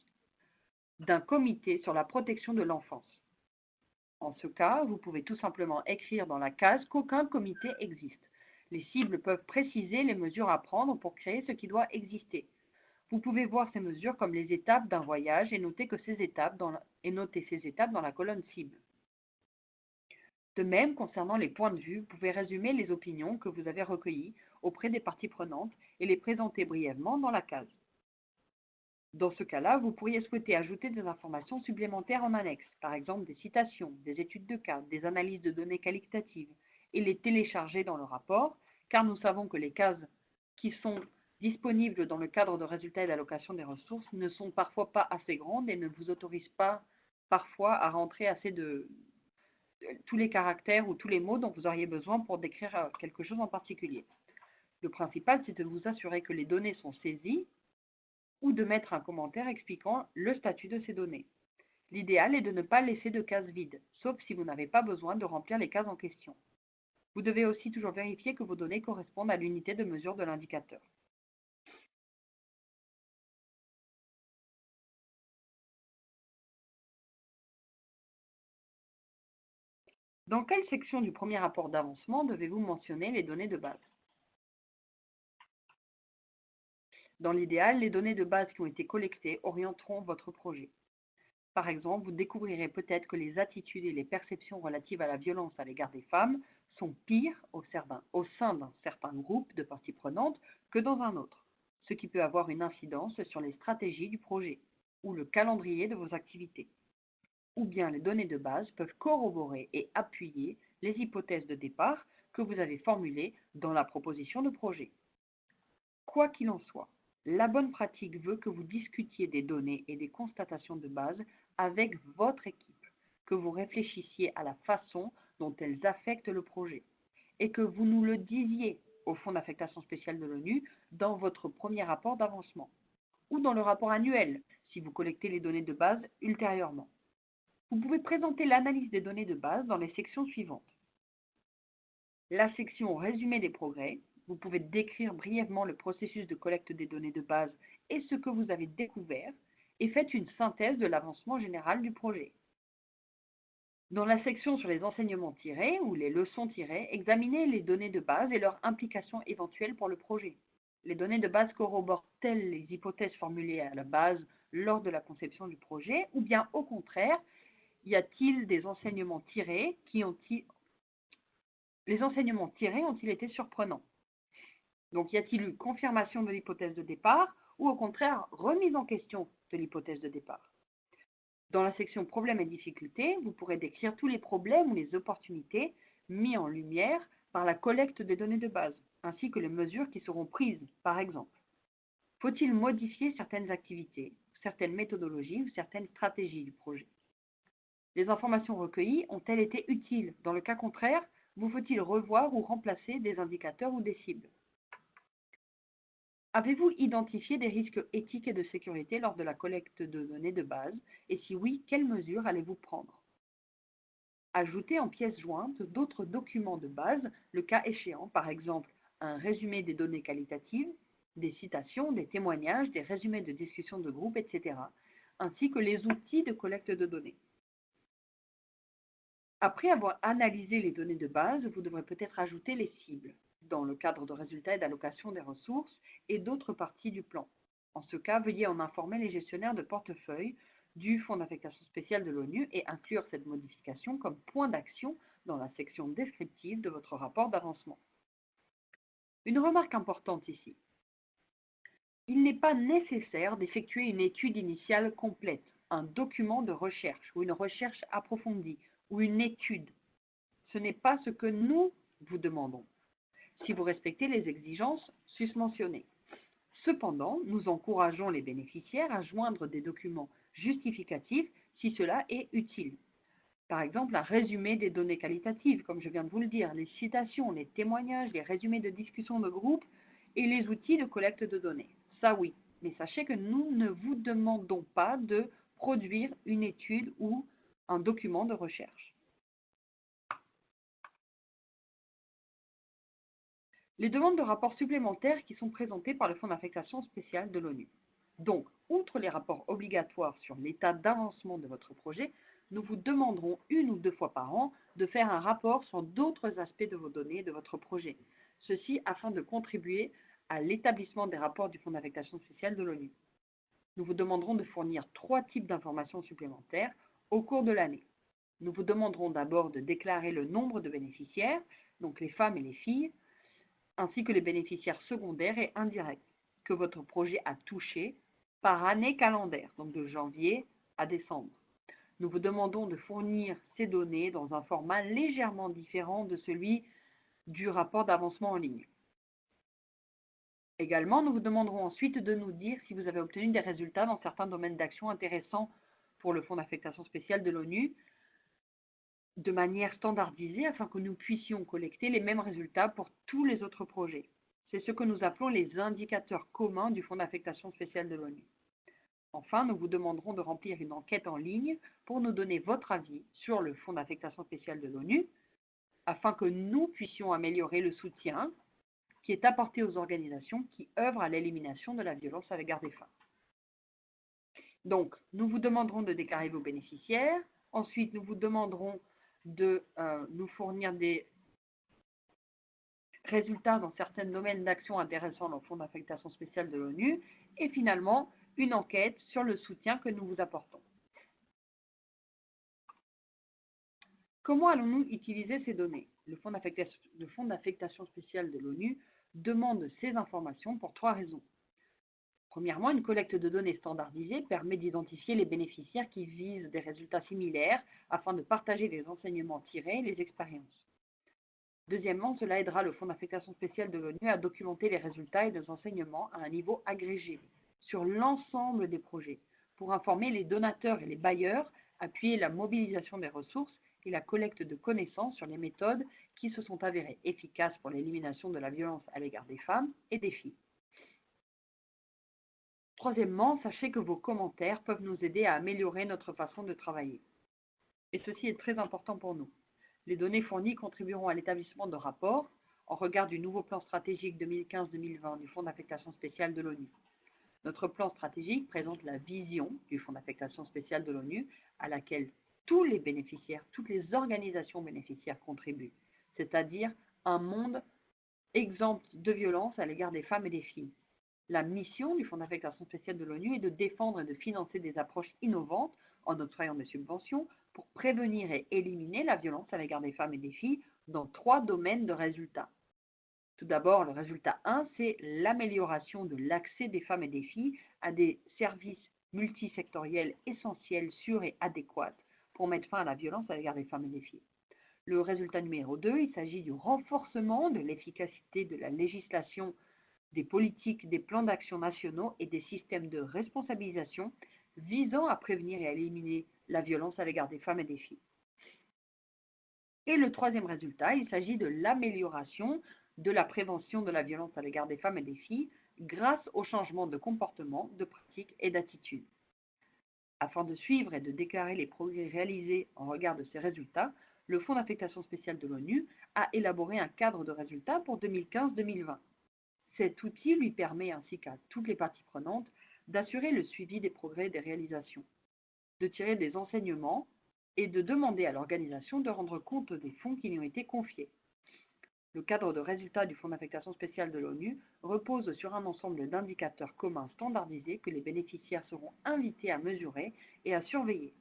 d'un comité sur la protection de l'enfance. En ce cas, vous pouvez tout simplement écrire dans la case qu'aucun comité existe. Les cibles peuvent préciser les mesures à prendre pour créer ce qui doit exister. Vous pouvez voir ces mesures comme les étapes d'un voyage et noter ces étapes dans la colonne cible. De même, concernant les points de vue, vous pouvez résumer les opinions que vous avez recueillies auprès des parties prenantes et les présenter brièvement dans la case. Dans ce cas-là, vous pourriez souhaiter ajouter des informations supplémentaires en annexe, par exemple des citations, des études de cas, des analyses de données qualitatives, et les télécharger dans le rapport, car nous savons que les cases qui sont disponibles dans le cadre de résultats et d'allocation des ressources ne sont parfois pas assez grandes et ne vous autorisent pas parfois à rentrer assez de tous les caractères ou tous les mots dont vous auriez besoin pour décrire quelque chose en particulier. Le principal, c'est de vous assurer que les données sont saisies ou de mettre un commentaire expliquant le statut de ces données. L'idéal est de ne pas laisser de cases vides, sauf si vous n'avez pas besoin de remplir les cases en question. Vous devez aussi toujours vérifier que vos données correspondent à l'unité de mesure de l'indicateur. Dans quelle section du premier rapport d'avancement devez-vous mentionner les données de base? Dans l'idéal, les données de base qui ont été collectées orienteront votre projet. Par exemple, vous découvrirez peut-être que les attitudes et les perceptions relatives à la violence à l'égard des femmes sont pires au sein d'un certain groupe de parties prenantes que dans un autre, ce qui peut avoir une incidence sur les stratégies du projet ou le calendrier de vos activités. Ou bien les données de base peuvent corroborer et appuyer les hypothèses de départ que vous avez formulées dans la proposition de projet. Quoi qu'il en soit, la bonne pratique veut que vous discutiez des données et des constatations de base avec votre équipe, que vous réfléchissiez à la façon dont elles affectent le projet et que vous nous le disiez au Fonds d'affectation spéciale de l'ONU dans votre premier rapport d'avancement ou dans le rapport annuel si vous collectez les données de base ultérieurement. Vous pouvez présenter l'analyse des données de base dans les sections suivantes. La section résumé des progrès, vous pouvez décrire brièvement le processus de collecte des données de base et ce que vous avez découvert et faites une synthèse de l'avancement général du projet. Dans la section sur les enseignements tirés ou les leçons tirées, examinez les données de base et leurs implications éventuelles pour le projet. Les données de base corroborent-elles les hypothèses formulées à la base lors de la conception du projet, ou bien au contraire, y a-t-il des enseignements tirés les enseignements tirés ont-ils été surprenants? Donc, y a-t-il eu confirmation de l'hypothèse de départ ou au contraire remise en question de l'hypothèse de départ? Dans la section problèmes et difficultés, vous pourrez décrire tous les problèmes ou les opportunités mis en lumière par la collecte des données de base, ainsi que les mesures qui seront prises, par exemple. Faut-il modifier certaines activités, certaines méthodologies ou certaines stratégies du projet? Les informations recueillies ont-elles été utiles? Dans le cas contraire, vous faut-il revoir ou remplacer des indicateurs ou des cibles? Avez-vous identifié des risques éthiques et de sécurité lors de la collecte de données de base? Et si oui, quelles mesures allez-vous prendre? Ajoutez en pièce jointe d'autres documents de base, le cas échéant, par exemple un résumé des données qualitatives, des citations, des témoignages, des résumés de discussions de groupe, etc., ainsi que les outils de collecte de données. Après avoir analysé les données de base, vous devrez peut-être ajouter les cibles, dans le cadre de résultats et d'allocation des ressources et d'autres parties du plan. En ce cas, veuillez en informer les gestionnaires de portefeuille du Fonds d'affectation spéciale de l'ONU et inclure cette modification comme point d'action dans la section descriptive de votre rapport d'avancement. Une remarque importante ici. Il n'est pas nécessaire d'effectuer une étude initiale complète, un document de recherche ou une recherche approfondie ou une étude. Ce n'est pas ce que nous vous demandons, si vous respectez les exigences susmentionnées. Cependant, nous encourageons les bénéficiaires à joindre des documents justificatifs si cela est utile. Par exemple, un résumé des données qualitatives, comme je viens de vous le dire, les citations, les témoignages, les résumés de discussions de groupe et les outils de collecte de données. Ça oui, mais sachez que nous ne vous demandons pas de produire une étude ou un document de recherche. Les demandes de rapports supplémentaires qui sont présentées par le Fonds d'affectation spéciale de l'ONU. Donc, outre les rapports obligatoires sur l'état d'avancement de votre projet, nous vous demanderons 1 ou 2 fois par an de faire un rapport sur d'autres aspects de vos données et de votre projet. Ceci afin de contribuer à l'établissement des rapports du Fonds d'affectation spéciale de l'ONU. Nous vous demanderons de fournir 3 types d'informations supplémentaires au cours de l'année. Nous vous demanderons d'abord de déclarer le nombre de bénéficiaires, donc les femmes et les filles, ainsi que les bénéficiaires secondaires et indirects que votre projet a touchés par année calendaire, donc de janvier à décembre. Nous vous demandons de fournir ces données dans un format légèrement différent de celui du rapport d'avancement en ligne. Également, nous vous demanderons ensuite de nous dire si vous avez obtenu des résultats dans certains domaines d'action intéressants pour le Fonds d'affectation spéciale de l'ONU, de manière standardisée afin que nous puissions collecter les mêmes résultats pour tous les autres projets. C'est ce que nous appelons les indicateurs communs du Fonds d'affectation spéciale de l'ONU. Enfin, nous vous demanderons de remplir une enquête en ligne pour nous donner votre avis sur le Fonds d'affectation spéciale de l'ONU afin que nous puissions améliorer le soutien qui est apporté aux organisations qui œuvrent à l'élimination de la violence à l'égard des femmes. Donc, nous vous demanderons de déclarer vos bénéficiaires. Ensuite, nous vous demanderons de nous fournir des résultats dans certains domaines d'action intéressants dans le Fonds d'affectation spéciale de l'ONU. Et finalement, une enquête sur le soutien que nous vous apportons. Comment allons-nous utiliser ces données? Le Fonds d'affectation spéciale de l'ONU demande ces informations pour 3 raisons. Premièrement, une collecte de données standardisée permet d'identifier les bénéficiaires qui visent des résultats similaires afin de partager les enseignements tirés et les expériences. Deuxièmement, cela aidera le Fonds d'affectation spéciale de l'ONU à documenter les résultats et les enseignements à un niveau agrégé sur l'ensemble des projets pour informer les donateurs et les bailleurs, appuyer la mobilisation des ressources et la collecte de connaissances sur les méthodes qui se sont avérées efficaces pour l'élimination de la violence à l'égard des femmes et des filles. Troisièmement, sachez que vos commentaires peuvent nous aider à améliorer notre façon de travailler. Et ceci est très important pour nous. Les données fournies contribueront à l'établissement de rapports en regard du nouveau plan stratégique 2015-2020 du Fonds d'affectation spéciale de l'ONU. Notre plan stratégique présente la vision du Fonds d'affectation spéciale de l'ONU à laquelle tous les bénéficiaires, toutes les organisations bénéficiaires contribuent, c'est-à-dire un monde exempt de violence à l'égard des femmes et des filles. La mission du Fonds d'affectation spéciale de l'ONU est de défendre et de financer des approches innovantes en octroyant des subventions pour prévenir et éliminer la violence à l'égard des femmes et des filles dans 3 domaines de résultats. Tout d'abord, le résultat 1, c'est l'amélioration de l'accès des femmes et des filles à des services multisectoriels essentiels, sûrs et adéquats pour mettre fin à la violence à l'égard des femmes et des filles. Le résultat numéro 2, il s'agit du renforcement de l'efficacité de la législation, des politiques, des plans d'action nationaux et des systèmes de responsabilisation visant à prévenir et à éliminer la violence à l'égard des femmes et des filles. Et le troisième résultat, il s'agit de l'amélioration de la prévention de la violence à l'égard des femmes et des filles grâce au changement de comportement, de pratiques et d'attitudes. Afin de suivre et de déclarer les progrès réalisés en regard de ces résultats, le Fonds d'affectation spéciale de l'ONU a élaboré un cadre de résultats pour 2015-2020. Cet outil lui permet, ainsi qu'à toutes les parties prenantes, d'assurer le suivi des progrès et des réalisations, de tirer des enseignements et de demander à l'organisation de rendre compte des fonds qui lui ont été confiés. Le cadre de résultats du Fonds d'affectation spéciale de l'ONU repose sur un ensemble d'indicateurs communs standardisés que les bénéficiaires seront invités à mesurer et à surveiller.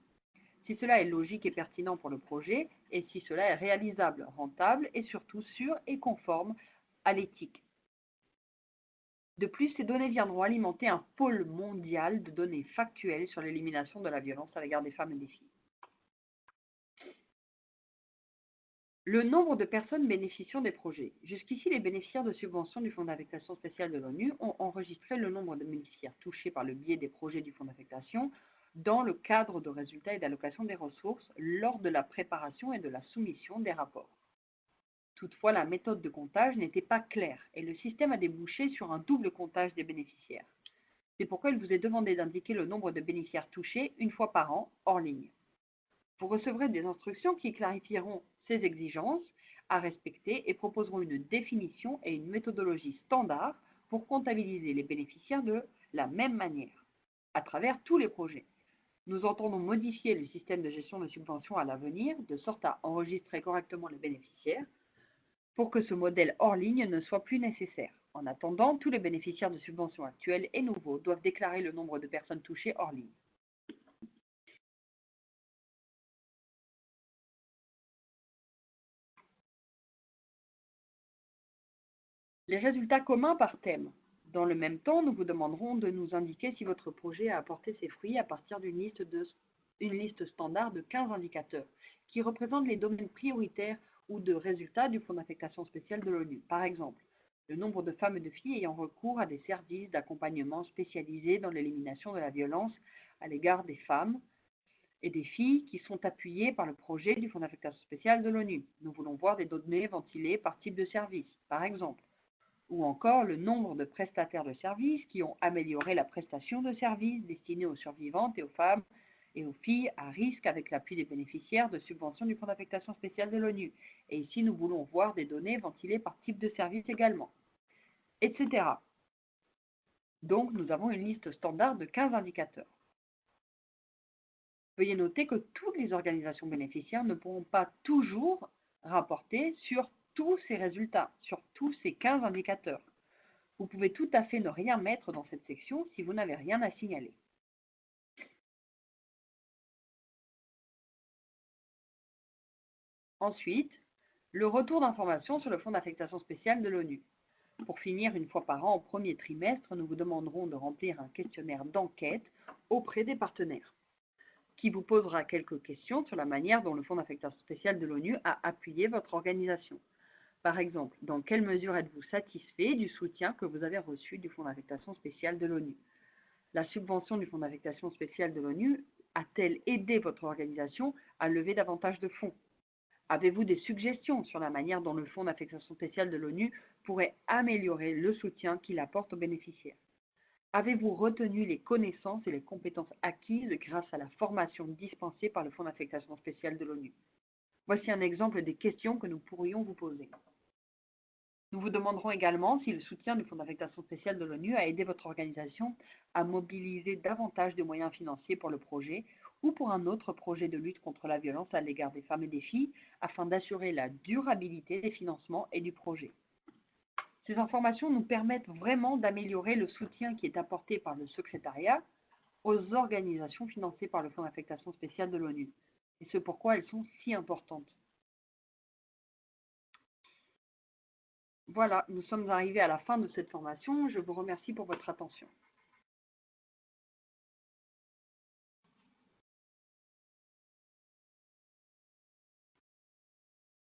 Si cela est logique et pertinent pour le projet, et si cela est réalisable, rentable et surtout sûr et conforme à l'éthique. De plus, ces données viendront alimenter un pôle mondial de données factuelles sur l'élimination de la violence à l'égard des femmes et des filles. Le nombre de personnes bénéficiant des projets. Jusqu'ici, les bénéficiaires de subventions du Fonds d'affectation spéciale de l'ONU ont enregistré le nombre de bénéficiaires touchés par le biais des projets du Fonds d'affectation dans le cadre de résultats et d'allocation des ressources lors de la préparation et de la soumission des rapports. Toutefois, la méthode de comptage n'était pas claire et le système a débouché sur un double comptage des bénéficiaires. C'est pourquoi il vous est demandé d'indiquer le nombre de bénéficiaires touchés une fois par an, hors ligne. Vous recevrez des instructions qui clarifieront ces exigences à respecter et proposeront une définition et une méthodologie standard pour comptabiliser les bénéficiaires de la même manière, à travers tous les projets. Nous entendons modifier le système de gestion de subventions à l'avenir, de sorte à enregistrer correctement les bénéficiaires, pour que ce modèle hors ligne ne soit plus nécessaire. En attendant, tous les bénéficiaires de subventions actuels et nouveaux doivent déclarer le nombre de personnes touchées hors ligne. Les résultats communs par thème. Dans le même temps, nous vous demanderons de nous indiquer si votre projet a apporté ses fruits à partir d'une liste standard de 15 indicateurs qui représentent les domaines prioritaires ou de résultats du Fonds d'affectation spéciale de l'ONU. Par exemple, le nombre de femmes et de filles ayant recours à des services d'accompagnement spécialisés dans l'élimination de la violence à l'égard des femmes et des filles qui sont appuyées par le projet du Fonds d'affectation spéciale de l'ONU. Nous voulons voir des données ventilées par type de service, par exemple, ou encore le nombre de prestataires de services qui ont amélioré la prestation de services destinés aux survivantes et aux femmes et aux filles à risque avec l'appui des bénéficiaires de subventions du Fonds d'affectation spéciale de l'ONU. Et ici, nous voulons voir des données ventilées par type de service également, etc. Donc, nous avons une liste standard de 15 indicateurs. Veuillez noter que toutes les organisations bénéficiaires ne pourront pas toujours rapporter sur tous ces résultats, sur tous ces 15 indicateurs. Vous pouvez tout à fait ne rien mettre dans cette section si vous n'avez rien à signaler. Ensuite, le retour d'informations sur le Fonds d'affectation spéciale de l'ONU. Pour finir, une fois par an, au premier trimestre, nous vous demanderons de remplir un questionnaire d'enquête auprès des partenaires, qui vous posera quelques questions sur la manière dont le Fonds d'affectation spéciale de l'ONU a appuyé votre organisation. Par exemple, dans quelle mesure êtes-vous satisfait du soutien que vous avez reçu du Fonds d'affectation spéciale de l'ONU? La subvention du Fonds d'affectation spéciale de l'ONU a-t-elle aidé votre organisation à lever davantage de fonds? Avez-vous des suggestions sur la manière dont le Fonds d'affectation spéciale de l'ONU pourrait améliorer le soutien qu'il apporte aux bénéficiaires? Avez-vous retenu les connaissances et les compétences acquises grâce à la formation dispensée par le Fonds d'affectation spéciale de l'ONU? Voici un exemple des questions que nous pourrions vous poser. Nous vous demanderons également si le soutien du Fonds d'affectation spéciale de l'ONU a aidé votre organisation à mobiliser davantage de moyens financiers pour le projet ou pour un autre projet de lutte contre la violence à l'égard des femmes et des filles afin d'assurer la durabilité des financements et du projet. Ces informations nous permettent vraiment d'améliorer le soutien qui est apporté par le secrétariat aux organisations financées par le Fonds d'affectation spéciale de l'ONU. Et c'est pourquoi elles sont si importantes. Voilà, nous sommes arrivés à la fin de cette formation. Je vous remercie pour votre attention.